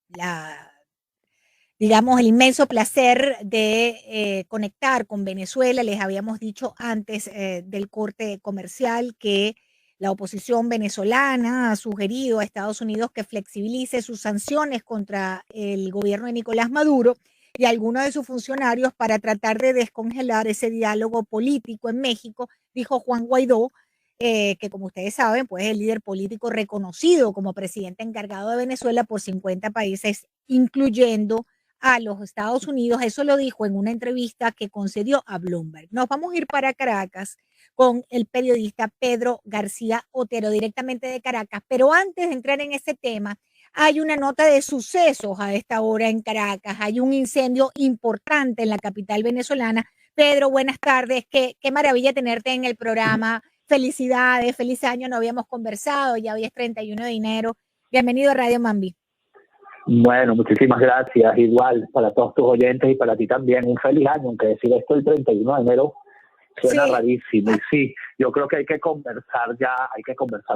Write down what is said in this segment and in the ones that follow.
la digamos, el inmenso placer de conectar con Venezuela. Les habíamos dicho antes del corte comercial que la oposición venezolana ha sugerido a Estados Unidos que flexibilice sus sanciones contra el gobierno de Nicolás Maduro y algunos de sus funcionarios para tratar de descongelar ese diálogo político en México, dijo Juan Guaidó, que como ustedes saben, pues es el líder político reconocido como presidente encargado de Venezuela por 50 países, incluyendo a los Estados Unidos. Eso lo dijo en una entrevista que concedió a Bloomberg. Nos vamos a ir para Caracas con el periodista Pedro García Otero, directamente de Caracas. Pero antes de entrar en ese tema, hay una nota de sucesos a esta hora en Caracas. Hay un incendio importante en la capital venezolana. Pedro, buenas tardes. Qué maravilla tenerte en el programa. Felicidades, feliz año. No habíamos conversado, ya hoy es 31 de enero. Bienvenido a Radio Mambi. Bueno, muchísimas gracias. Igual para todos tus oyentes y para ti también. Un feliz año, aunque decir esto el 31 de enero suena rarísimo. Y sí, yo creo que hay que conversar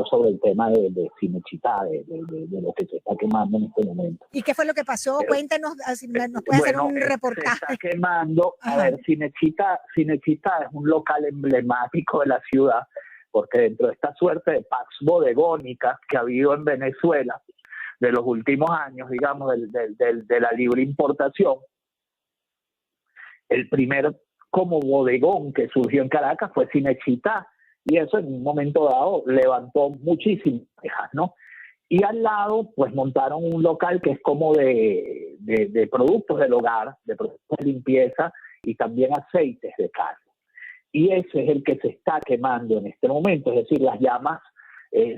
sobre el tema de Cinecittà, de lo que se está quemando en este momento. ¿Y qué fue lo que pasó? Cuéntanos, nos puede hacer un reportaje. Se está quemando. A ver, Cinecittà es un local emblemático de la ciudad, porque dentro de esta suerte de pax bodegónica que ha habido en Venezuela, de los últimos años, digamos, de la libre importación, el primer como bodegón que surgió en Caracas fue Cinecittà, y eso en un momento dado levantó muchísimas quejas, ¿no? Y al lado, pues montaron un local que es como de productos del hogar, de productos de limpieza y también aceites de carro. Y ese es el que se está quemando en este momento, es decir, las llamas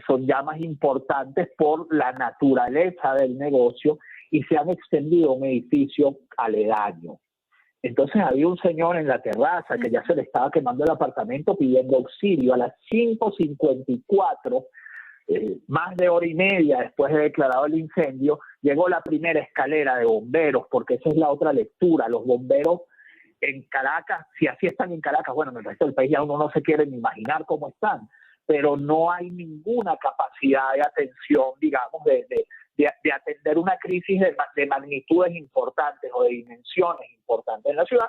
son llamas importantes por la naturaleza del negocio y se han extendido a un edificio aledaño. Entonces había un señor en la terraza que ya se le estaba quemando el apartamento pidiendo auxilio. A las 5:54, más de hora y media después de declarado el incendio, llegó la primera escalera de bomberos, porque esa es la otra lectura. Los bomberos en Caracas, si así están en Caracas, bueno, en el resto del país ya uno no se quiere ni imaginar cómo están, pero no hay ninguna capacidad de atención, digamos, de atender una crisis de magnitudes importantes o de dimensiones importantes en la ciudad,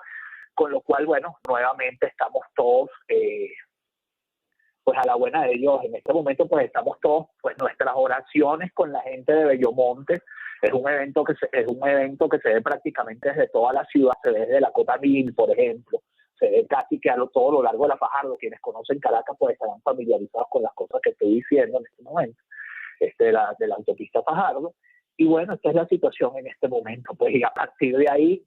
con lo cual, bueno, nuevamente estamos todos, pues a la buena de Dios. En este momento, pues estamos todos, pues nuestras oraciones con la gente de Bellomonte. Es un evento que se ve prácticamente desde toda la ciudad, se ve desde la Cota 1000, por ejemplo, se ve casi que todo lo largo de la Fajardo. Quienes conocen Caracas pues estarán familiarizados con las cosas que estoy diciendo en este momento, de la autopista Fajardo. Y bueno, esta es la situación en este momento, pues, y a partir de ahí,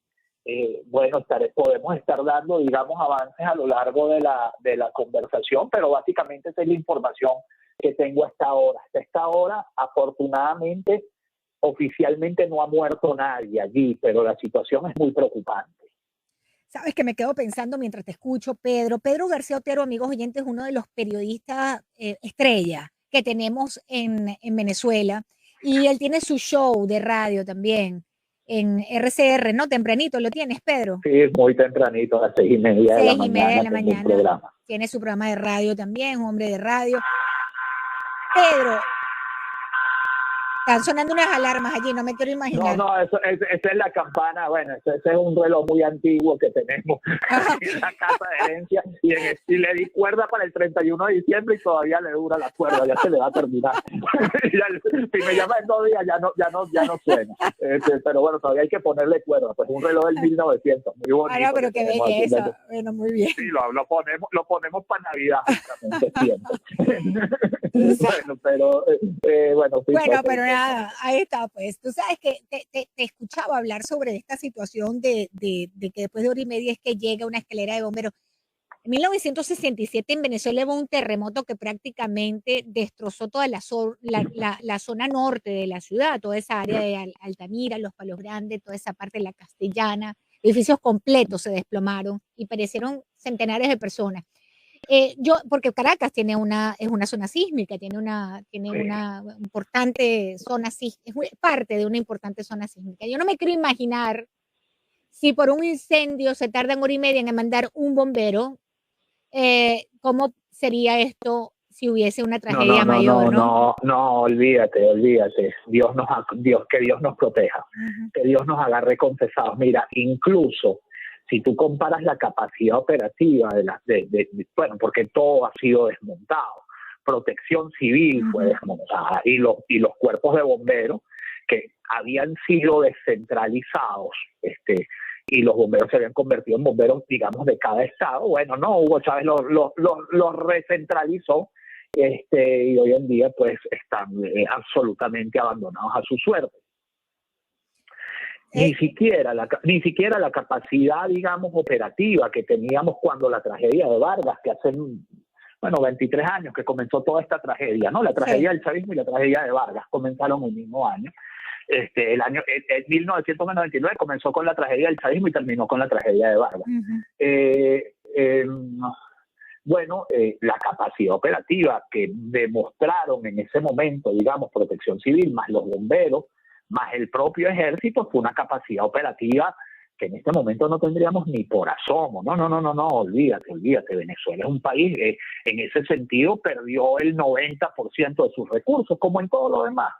bueno, podemos estar dando, digamos, avances a lo largo de la conversación, pero básicamente esa es la información que tengo hasta ahora. Hasta esta hora, afortunadamente, oficialmente no ha muerto nadie allí, pero la situación es muy preocupante. Sabes que me quedo pensando mientras te escucho, Pedro. Pedro García Otero, amigos oyentes, es uno de los periodistas estrella que tenemos en Venezuela. Y él tiene su show de radio también en RCR, ¿no? Tempranito, ¿lo tienes, Pedro? Sí, muy tempranito, a las 6:30 de la mañana. 6:30 de la mañana. Tiene su programa de radio también, un hombre de radio. Pedro, están sonando unas alarmas allí, no me quiero imaginar. No, esa es la campana. Bueno, ese es un reloj muy antiguo que tenemos en la casa de herencia, y le di cuerda para el 31 de diciembre y todavía le dura la cuerda, ya se le va a terminar. Si me llama en 2 días ya no suena. Pero bueno, todavía hay que ponerle cuerda. Pues un reloj del 1900, muy bonito. Ah, no, pero qué belleza. Bueno, muy bien. Sí, lo ponemos para Navidad, justamente siempre. Bueno, pero pero nada, ahí está, pues. Tú sabes que te escuchaba hablar sobre esta situación de que después de hora y media es que llega una escalera de bomberos. En 1967 en Venezuela hubo un terremoto que prácticamente destrozó toda la zona norte de la ciudad, toda esa área de Altamira, Los Palos Grandes, toda esa parte de la Castellana. Edificios completos se desplomaron y perecieron centenares de personas. Porque Caracas es una zona sísmica, tiene una importante zona sísmica, es parte de una importante zona sísmica. Yo no me quiero imaginar si por un incendio se tardan hora y media en mandar un bombero, cómo sería esto si hubiese una tragedia mayor, ¿no? No, olvídate. Que Dios nos proteja, que Dios nos agarre confesados. Mira, incluso si tú comparas la capacidad operativa bueno, porque todo ha sido desmontado, Protección Civil fue desmontada y los cuerpos de bomberos que habían sido descentralizados, y los bomberos se habían convertido en bomberos, digamos, de cada estado. Bueno, no, Hugo Chávez los recentralizó, y hoy en día pues están absolutamente abandonados a su suerte. Ni siquiera la capacidad, digamos, operativa que teníamos cuando la tragedia de Vargas, que hace, 23 años que comenzó toda esta tragedia, ¿no? La tragedia del chavismo y la tragedia de Vargas comenzaron el mismo año. El 1999 comenzó con la tragedia del chavismo y terminó con la tragedia de Vargas. La capacidad operativa que demostraron en ese momento, digamos, Protección Civil, más los bomberos, más el propio ejército, fue una capacidad operativa que en este momento no tendríamos ni por asomo. No, olvídate. Venezuela es un país, en ese sentido, perdió el 90% de sus recursos, como en todo lo demás.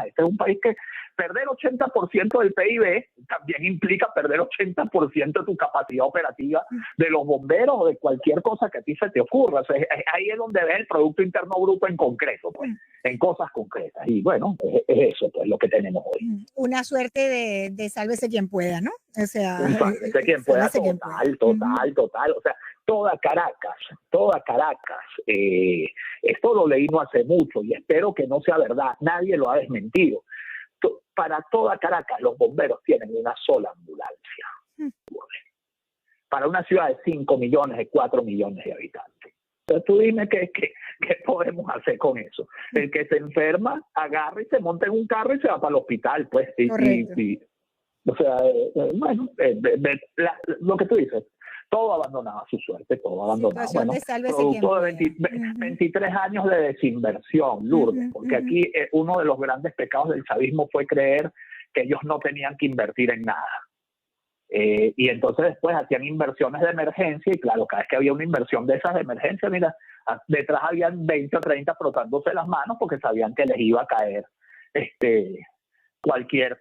Este es un país que perder 80% del PIB también implica perder 80% de tu capacidad operativa de los bomberos o de cualquier cosa que a ti se te ocurra. O sea, ahí es donde ves el Producto Interno Bruto en concreto, pues, en cosas concretas. Y bueno, es eso, pues, lo que tenemos hoy. Una suerte de sálvese quien pueda, ¿no? O sea, sálvese quien pueda, total. O sea, toda Caracas, esto lo leí no hace mucho y espero que no sea verdad, nadie lo ha desmentido. Para toda Caracas los bomberos tienen una sola ambulancia. Para una ciudad de 5 millones, de 4 millones de habitantes. Entonces tú dime qué podemos hacer con eso. El que se enferma, agarra y se monta en un carro y se va para el hospital, pues. O sea, lo que tú dices, todo abandonado a su suerte, todo abandonado. Producto de 23 años de desinversión, Lourdes, porque aquí uno de los grandes pecados del chavismo fue creer que ellos no tenían que invertir en nada. Y entonces después hacían inversiones de emergencia y claro, cada vez que había una inversión de esas de emergencia, mira, detrás habían 20 o 30 frotándose las manos porque sabían que les iba a caer cualquier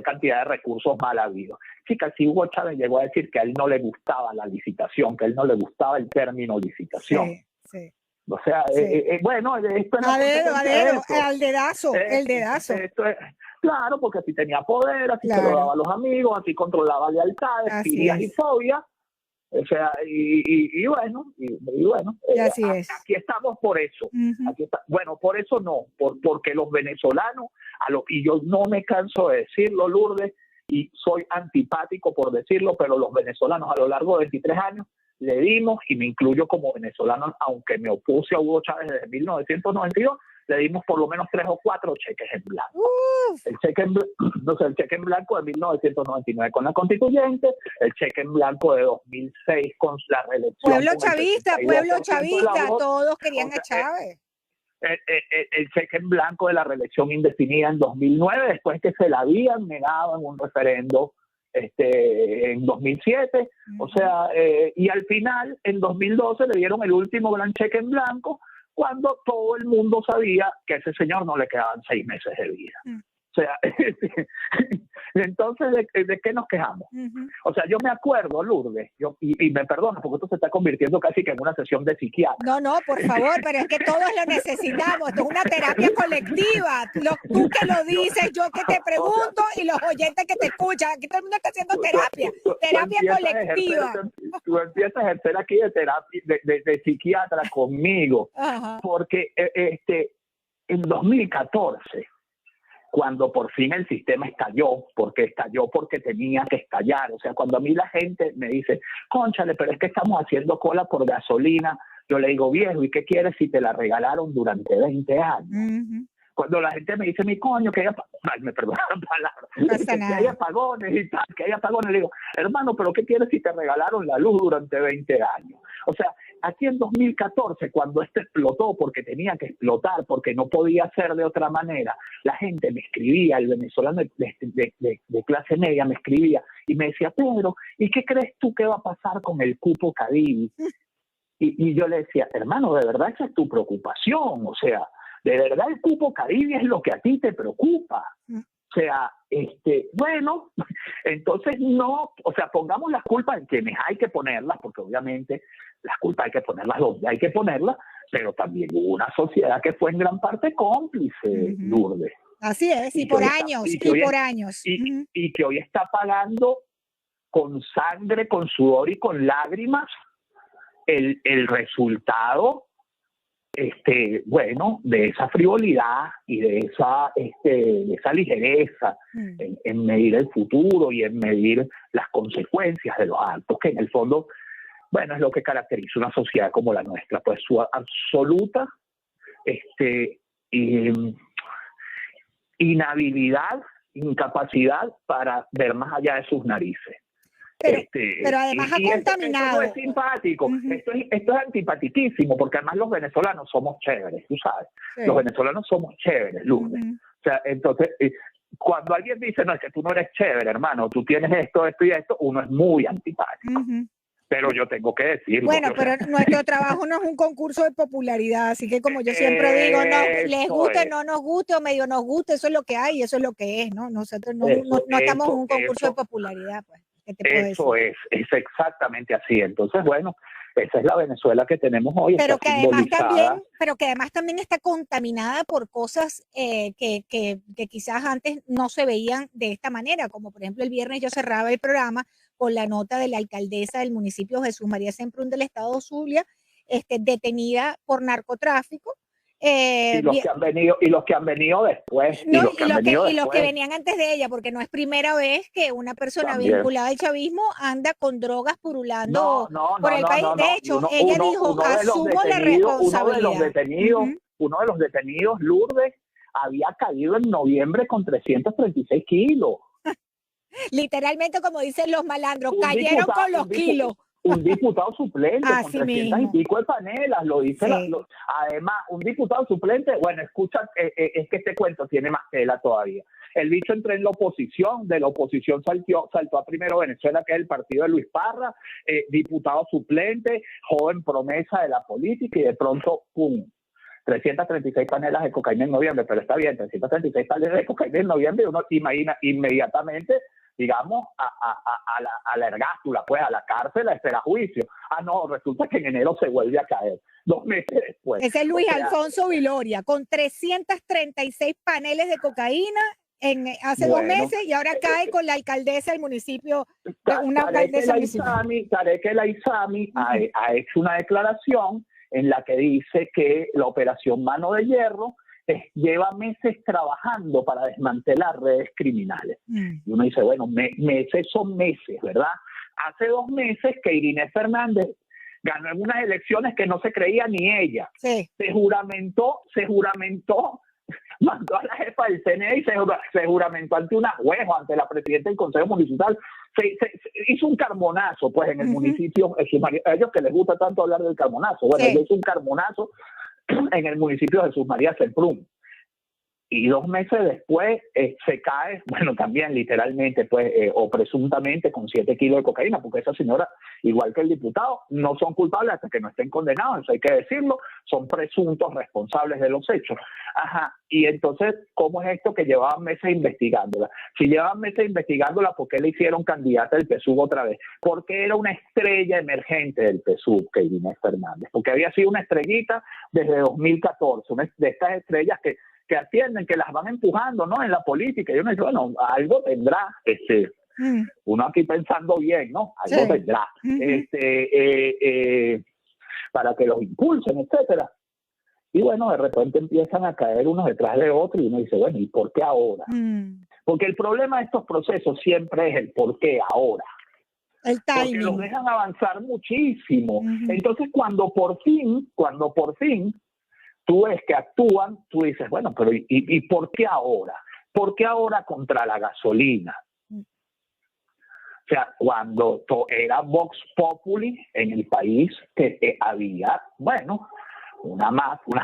cantidad de recursos mal habidos. Chicas, si Hugo Chávez llegó a decir que a él no le gustaba la licitación, que a él no le gustaba el término licitación. Sí. O sea, bueno, esto el dedazo. Esto es, claro, porque así tenía poder, así se lo daba a los amigos, así controlaba lealtades, filias y fobias. O sea, y bueno, y así es. Aquí estamos por eso. Bueno, por eso no, porque los venezolanos, y yo no me canso de decirlo, Lourdes, y soy antipático por decirlo, pero los venezolanos a lo largo de 23 años le dimos, y me incluyo como venezolano, aunque me opuse a Hugo Chávez desde 1992, le dimos por lo menos 3 o 4 cheques en blanco. El cheque en blanco de 1999 con la Constituyente, el cheque en blanco de 2006 con la reelección. Pueblo chavista, todos querían a Chávez. El cheque en blanco de la reelección indefinida en 2009, después que se la habían negado en un referendo en 2007, o sea, y al final en 2012 le dieron el último gran cheque en blanco cuando todo el mundo sabía que a ese señor no le quedaban 6 meses de vida. O sea, entonces, ¿de qué nos quejamos? O sea, yo me acuerdo, Lourdes, y me perdonas porque esto se está convirtiendo casi que en una sesión de psiquiatra. No, por favor, pero es que todos lo necesitamos. Esto es una terapia colectiva. Tú que lo dices, yo que te pregunto y los oyentes que te escuchan. Aquí todo el mundo está haciendo terapia. Terapia colectiva. Tú empiezas a ejercer aquí de terapia, de psiquiatra conmigo. Porque en 2014... cuando por fin el sistema estalló porque tenía que estallar. O sea, cuando a mí la gente me dice, cónchale, pero es que estamos haciendo cola por gasolina, yo le digo, viejo, ¿y qué quieres si te la regalaron durante 20 años? Cuando la gente me dice, mi coño, que haya, me perdona la palabra, que haya apagones y tal, que haya apagones, le digo, hermano, pero ¿qué quieres si te regalaron la luz durante 20 años? O sea, aquí en 2014, cuando esto explotó, porque tenía que explotar, porque no podía ser de otra manera, la gente me escribía, el venezolano de clase media me escribía y me decía, Pedro, ¿y qué crees tú que va a pasar con el cupo Cadivi? Y yo le decía, hermano, de verdad esa es tu preocupación, o sea, de verdad el cupo Caribe es lo que a ti te preocupa. O sea, bueno, entonces no, o sea, pongamos las culpas en quienes hay que ponerlas, porque obviamente las culpas hay que ponerlas donde hay que ponerlas, pero también hubo una sociedad que fue en gran parte cómplice, Lourdes. Así es, y por años, y por años. Y que hoy está pagando con sangre, con sudor y con lágrimas el resultado, bueno, de esa frivolidad y de esa ligereza en medir el futuro y en medir las consecuencias de los actos, que en el fondo, bueno, es lo que caracteriza una sociedad como la nuestra, pues su absoluta inhabilidad, incapacidad para ver más allá de sus narices. Pero además ha contaminado. Esto no es simpático, esto es antipatiquísimo, porque además los venezolanos somos chéveres, tú sabes. Sí. Los venezolanos somos chéveres, Lourdes. O sea, entonces, cuando alguien dice, no, es que tú no eres chévere, hermano, tú tienes esto, esto y esto, uno es muy antipático. Pero yo tengo que decirlo. Bueno, pero nuestro trabajo no es un concurso de popularidad, así que como yo siempre digo, no, les guste, no nos guste o medio nos guste, eso es lo que hay, eso es lo que es, ¿no? Nosotros no estamos en un concurso de popularidad, pues. Eso es exactamente así. Entonces, bueno, esa es la Venezuela que tenemos hoy. Pero que además también está contaminada por cosas que quizás antes no se veían de esta manera, como por ejemplo el viernes yo cerraba el programa con la nota de la alcaldesa del municipio Jesús María Semprún del estado Zulia, detenida por narcotráfico. Y los que han venido después. No, y los que venían antes de ella, porque no es primera vez que una persona vinculada al chavismo anda con drogas purulando por el país. De hecho, ella dijo, asumo la responsabilidad. Uno de los detenidos, Lourdes, había caído en noviembre con 336 kilos. Literalmente, como dicen los malandros, cayeron con los kilos. Un diputado suplente Así con 300 y pico de panelas, lo dice. Sí. Además, un diputado suplente, bueno, escucha, es que este cuento tiene más tela todavía. El bicho entró en la oposición, de la oposición saltó a Primero Venezuela, que es el partido de Luis Parra, diputado suplente, joven promesa de la política, y de pronto, ¡pum! 336 panelas de cocaína en noviembre, pero está bien, 336 panelas de cocaína en noviembre, uno imagina inmediatamente, digamos, a la ergástula, pues a la cárcel a esperar juicio. No, resulta que en enero se vuelve a caer, 2 meses después. Ese es Luis Alfonso Viloria, con 336 paneles de cocaína hace 2 meses, y ahora cae con la alcaldesa del municipio, una alcaldesa municipal. Tarek El Aissami ha hecho una declaración en la que dice que la operación Mano de Hierro lleva meses trabajando para desmantelar redes criminales. Y uno dice, bueno, meses son meses, ¿verdad? Hace 2 meses que Irinés Fernández ganó en unas elecciones que no se creía ni ella. Sí. Se juramentó, mandó a la jefa del CNE y se juramentó ante una jueza, ante la presidenta del Consejo Municipal. Se hizo un carbonazo, pues, en el municipio, a ellos que les gusta tanto hablar del carbonazo. Bueno, sí. Hizo un carbonazo en el municipio de Jesús María Semprún. Y 2 meses después se cae, bueno, también literalmente, pues, o presuntamente con 7 kilos de cocaína, porque esa señora, igual que el diputado, no son culpables hasta que no estén condenados, eso hay que decirlo, son presuntos responsables de los hechos. Y entonces, ¿cómo es esto que llevaban meses investigándola? Si llevaban meses investigándola, ¿por qué le hicieron candidata del PSUV otra vez? Porque era una estrella emergente del PSUV, que Irinés Fernández, porque había sido una estrellita desde 2014, una de estas estrellas que atienden, que las van empujando, ¿no? En la política. Y uno dice, bueno, algo tendrá, uno aquí pensando bien, ¿no? Algo tendrá, para que los impulsen, etcétera. Y bueno, de repente empiezan a caer unos detrás de otros y uno dice, bueno, ¿y por qué ahora? Porque el problema de estos procesos siempre es el por qué ahora. El timing. Porque los dejan avanzar muchísimo. Entonces, cuando por fin tú ves que actúan, tú dices, bueno, pero ¿y por qué ahora? ¿Por qué ahora contra la gasolina? O sea, cuando era Vox Populi en el país, que había, bueno, unas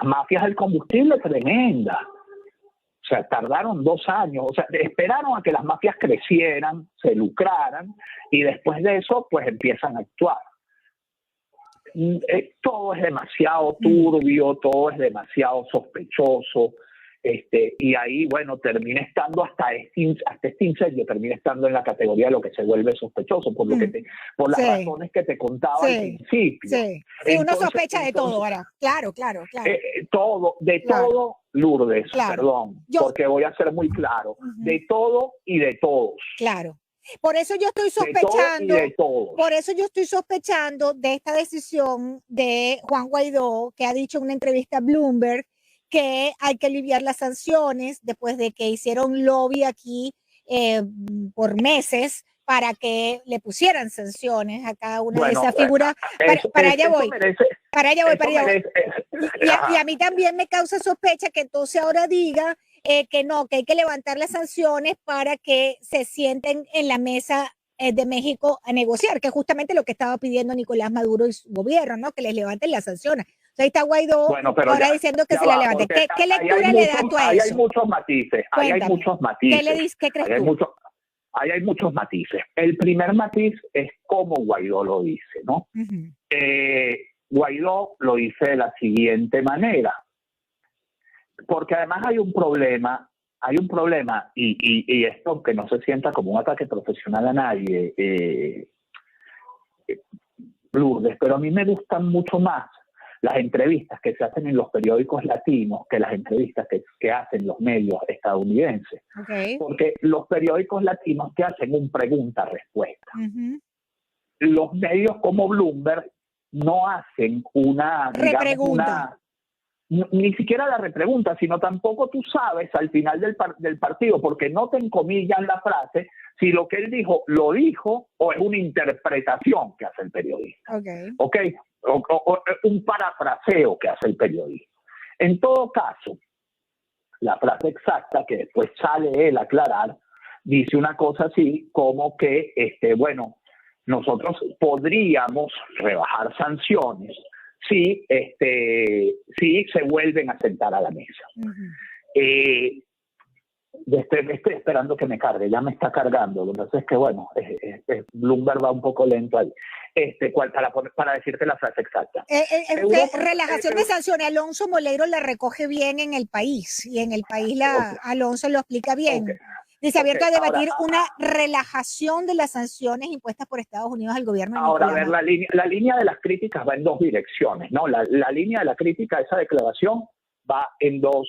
mafias del combustible tremendas. O sea, tardaron 2 años, o sea, esperaron a que las mafias crecieran, se lucraran, y después de eso, pues empiezan a actuar. todo es demasiado turbio, todo es demasiado sospechoso. Y ahí, bueno, termina estando hasta este incendio, termina estando en la categoría de lo que se vuelve sospechoso, por lo que por las razones que te contaba al principio. Sí, uno sospecha de todo ahora. Claro. Todo, Lourdes, perdón, porque voy a ser muy claro, de todo y de todos. Claro. Por eso yo estoy sospechando de esta decisión de Juan Guaidó, que ha dicho en una entrevista a Bloomberg que hay que aliviar las sanciones después de que hicieron lobby aquí por meses para que le pusieran sanciones a cada una de esas figuras. Para allá voy. Y a mí también me causa sospecha que entonces ahora diga que no, que hay que levantar las sanciones para que se sienten en la mesa de México a negociar, que es justamente lo que estaba pidiendo Nicolás Maduro y su gobierno, ¿no? Que les levanten las sanciones. O sea, ahí está Guaidó ahora diciendo que se la levante. ¿Qué lectura le das tú a eso? Hay muchos matices. ¿Qué crees tú? Ahí hay muchos matices. El primer matiz es cómo Guaidó lo dice, ¿no? Guaidó lo dice de la siguiente manera. Porque además hay un problema, y esto que no se sienta como un ataque profesional a nadie, Lourdes, pero a mí me gustan mucho más las entrevistas que se hacen en los periódicos latinos que las entrevistas que hacen los medios estadounidenses. Porque los periódicos latinos te hacen un pregunta-respuesta. Los medios como Bloomberg no hacen una, repregunta. Ni siquiera la repregunta, sino tampoco tú sabes al final del partido, porque no te encomillan la frase, si lo que él dijo lo dijo o es una interpretación que hace el periodista. O un parafraseo que hace el periodista. En todo caso, la frase exacta que después sale él a aclarar, dice una cosa así como que, bueno, nosotros podríamos rebajar sanciones si se vuelven a sentar a la mesa. Estoy esperando que me cargue, ya me está cargando. Lo que pasa es que, bueno, Bloomberg va un poco lento ahí. Para decirte la frase exacta. Relajación de sanciones, Alonso Moleiro la recoge bien en El País, y en El País Alonso lo explica bien. Dice abierto a debatir una relajación de las sanciones impuestas por Estados Unidos al gobierno. Ahora, a ver, la línea de las críticas va en dos direcciones, ¿no? La línea de la crítica a esa declaración va en dos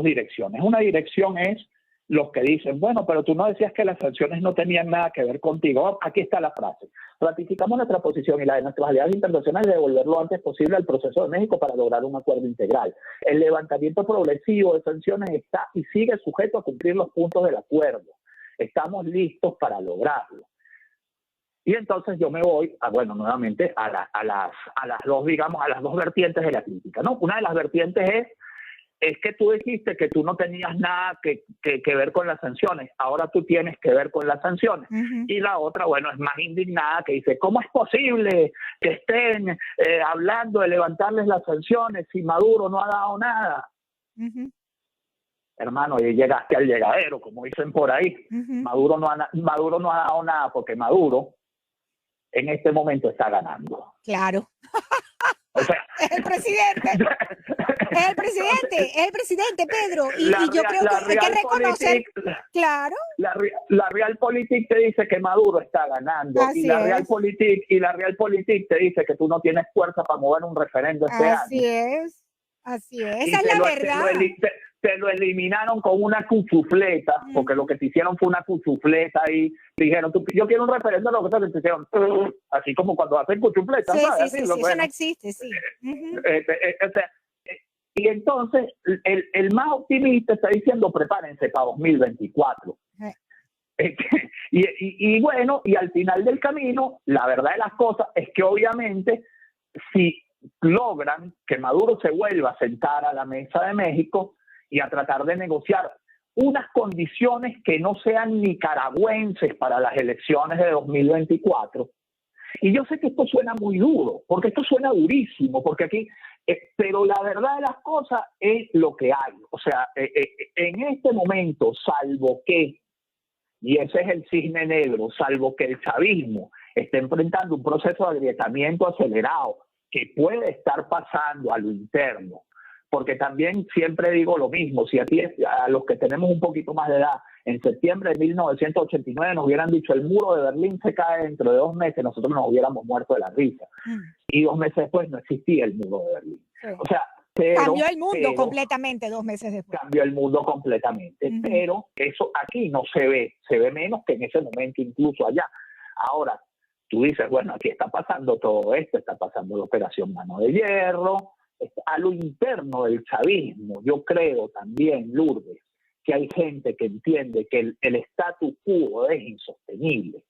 direcciones. Una dirección es los que dicen, bueno, pero tú no decías que las sanciones no tenían nada que ver contigo. Aquí está la frase. Ratificamos nuestra posición y la de nuestras aliados internacionales de devolver lo antes posible al proceso de México para lograr un acuerdo integral. El levantamiento progresivo de sanciones está y sigue sujeto a cumplir los puntos del acuerdo. Estamos listos para lograrlo. Y entonces yo me voy, nuevamente a las dos vertientes de la crítica, ¿no? Una de las vertientes es que tú dijiste que tú no tenías nada que ver con las sanciones, ahora tú tienes que ver con las sanciones. Y la otra, es más indignada, que dice, ¿cómo es posible que estén hablando de levantarles las sanciones si Maduro no ha dado nada? Hermano, y llegaste al llegadero, como dicen por ahí. Maduro no ha dado nada porque Maduro en este momento está ganando. Claro. O sea, es el presidente, Pedro. Y yo creo que hay que reconocer, claro. La Realpolitik te dice que Maduro está ganando. Y la Realpolitik te dice que tú no tienes fuerza para mover un referendo este año. Así es. Esa es la verdad. Te lo eliminaron con una cuchufleta, porque lo que te hicieron fue una cuchufleta y dijeron, yo quiero un referendo, lo que te hicieron, así como cuando hacen cuchufletas, ¿sabes? Sí, eso no existe, sí. Y entonces, el más optimista está diciendo, prepárense para 2024. Y al final del camino, la verdad de las cosas es que obviamente, si logran que Maduro se vuelva a sentar a la mesa de México y a tratar de negociar unas condiciones que no sean nicaragüenses para las elecciones de 2024. Y yo sé que esto suena muy duro, porque esto suena durísimo, porque aquí, pero la verdad de las cosas es lo que hay. O sea, en este momento, salvo que, y ese es el cisne negro, salvo que el chavismo está enfrentando un proceso de agrietamiento acelerado que puede estar pasando a lo interno. Porque también siempre digo lo mismo, si a los que tenemos un poquito más de edad, en septiembre de 1989 nos hubieran dicho el muro de Berlín se cae dentro de 2 meses, nosotros nos hubiéramos muerto de la risa. Y 2 meses después no existía el muro de Berlín. Sí. O sea, cambió el mundo completamente 2 meses después. Cambió el mundo completamente, pero eso aquí no se ve menos que en ese momento incluso allá. Ahora, tú dices, bueno, aquí está pasando todo esto, está pasando la operación Mano de Hierro, a lo interno del chavismo, yo creo también, Lourdes, que hay gente que entiende que el status quo es insostenible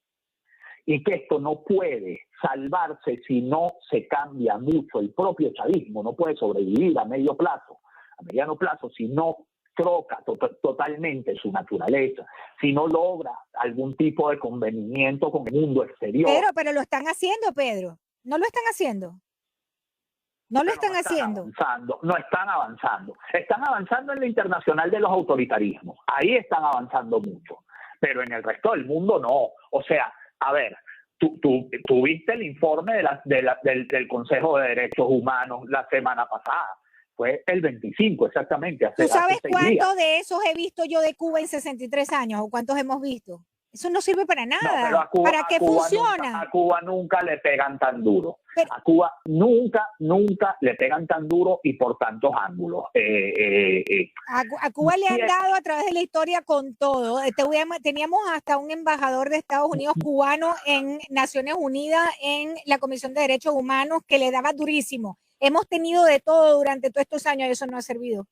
y que esto no puede salvarse si no se cambia mucho. El propio chavismo no puede sobrevivir a mediano plazo, si no troca totalmente su naturaleza, si no logra algún tipo de convenimiento con el mundo exterior. Pero lo están haciendo, Pedro. ¿No lo están haciendo? No lo están haciendo. No están avanzando. Están avanzando en la internacional de los autoritarismos. Ahí están avanzando mucho. Pero en el resto del mundo no. O sea, a ver, tú viste el informe del Consejo de Derechos Humanos la semana pasada. Fue el 25, exactamente. ¿Tú sabes cuántos de esos he visto yo de Cuba en 63 años? ¿O cuántos hemos visto? Eso no sirve para nada. No, ¿Para qué funciona? A Cuba nunca le pegan tan duro. A Cuba nunca le pegan tan duro y por tantos ángulos. A Cuba le han dado a través de la historia con todo. Teníamos hasta un embajador de Estados Unidos cubano en Naciones Unidas en la Comisión de Derechos Humanos que le daba durísimo. Hemos tenido de todo durante todos estos años y eso no ha servido.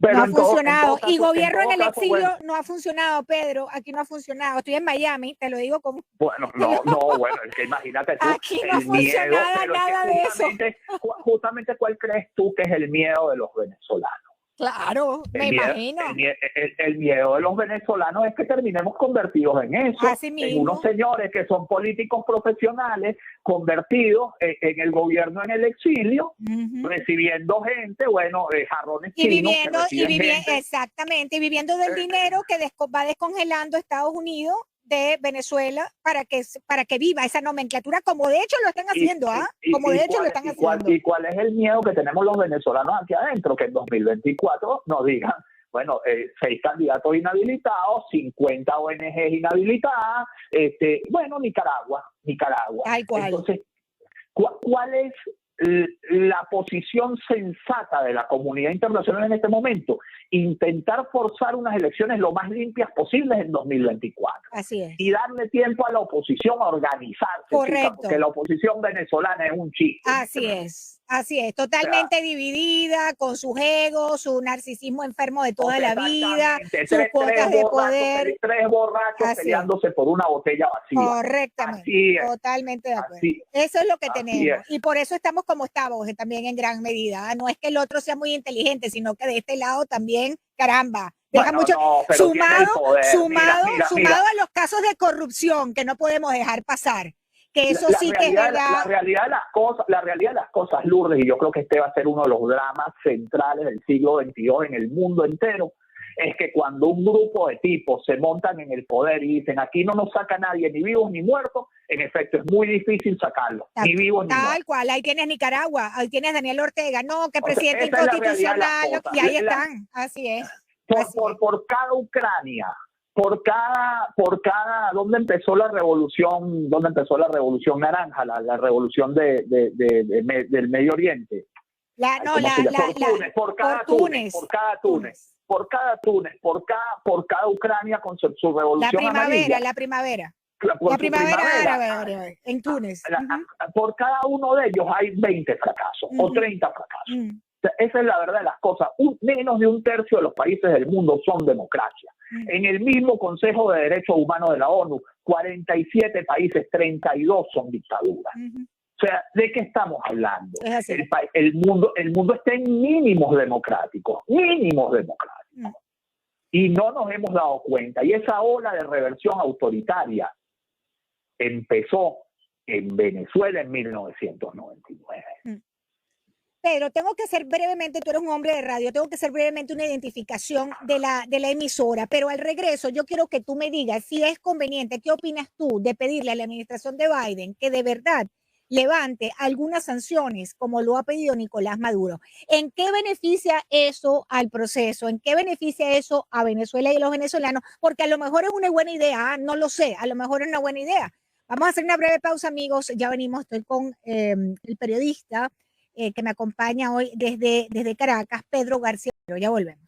Pero no ha funcionado. Y gobierno en el exilio no ha funcionado, Pedro. Aquí no ha funcionado. Estoy en Miami, te lo digo como... Bueno, bueno, es que imagínate tú. Aquí no funciona nada de eso. Justamente, ¿cuál crees tú que es el miedo de los venezolanos? Claro, me imagino. El miedo de los venezolanos es que terminemos convertidos en eso, en unos señores que son políticos profesionales convertidos en el gobierno en el exilio, recibiendo gente, jarrones chinos. Exactamente, y viviendo del dinero que va descongelando Estados Unidos de Venezuela para que viva esa nomenclatura, como de hecho lo están haciendo, ¿Y cuál es el miedo que tenemos los venezolanos aquí adentro? Que en 2024 nos digan, 6 candidatos inhabilitados, 50 ONGs inhabilitadas, Nicaragua. Ay, ¿cuál? Entonces, ¿cuál es la posición sensata de la comunidad internacional en este momento? Intentar forzar unas elecciones lo más limpias posibles en 2024. Así es. Y darle tiempo a la oposición a organizarse. Correcto. Porque la oposición venezolana es un chiste. Así es, totalmente dividida, con sus egos, su narcisismo enfermo de toda la vida, sus cuotas de poder. 3 borrachos peleándose por una botella vacía. Correctamente, totalmente de acuerdo. Eso es lo que tenemos. Y por eso estamos como estamos, también en gran medida. No es que el otro sea muy inteligente, sino que de este lado también, caramba, deja mucho. Sumado a los casos de corrupción que no podemos dejar pasar. Que eso sí que es verdad. La realidad de las cosas, Lourdes, y yo creo que este va a ser uno de los dramas centrales del siglo XXII en el mundo entero, es que cuando un grupo de tipos se montan en el poder y dicen aquí no nos saca nadie, ni vivos ni muertos, en efecto es muy difícil sacarlos, ni vivos ni muertos. Tal cual, ahí tienes Nicaragua, ahí tienes Daniel Ortega, no, que presidente inconstitucional, y ahí están, así es. Por cada Ucrania, por cada ¿dónde empezó la revolución naranja, la revolución del Medio Oriente? Por cada Túnez, por cada Ucrania con su revolución amarilla. La primavera árabe en Túnez. Por cada uno de ellos hay 20 fracasos o 30 fracasos. Esa es la verdad de las cosas. Menos de 1/3 de los países del mundo son democracias. En el mismo Consejo de Derechos Humanos de la ONU, 47 países, 32 son dictaduras. O sea, ¿de qué estamos hablando? El mundo está en mínimos democráticos. Y no nos hemos dado cuenta. Y esa ola de reversión autoritaria empezó en Venezuela en 1999. Pedro, tengo que hacer brevemente, tú eres un hombre de radio, tengo que hacer brevemente una identificación de la emisora, pero al regreso yo quiero que tú me digas si es conveniente, ¿qué opinas tú de pedirle a la administración de Biden que de verdad levante algunas sanciones como lo ha pedido Nicolás Maduro? ¿En qué beneficia eso al proceso? ¿En qué beneficia eso a Venezuela y a los venezolanos? Porque a lo mejor es una buena idea, no lo sé, a lo mejor es una buena idea. Vamos a hacer una breve pausa, amigos, ya venimos, estoy con el periodista que me acompaña hoy desde Caracas, Pedro García. Ya volvemos.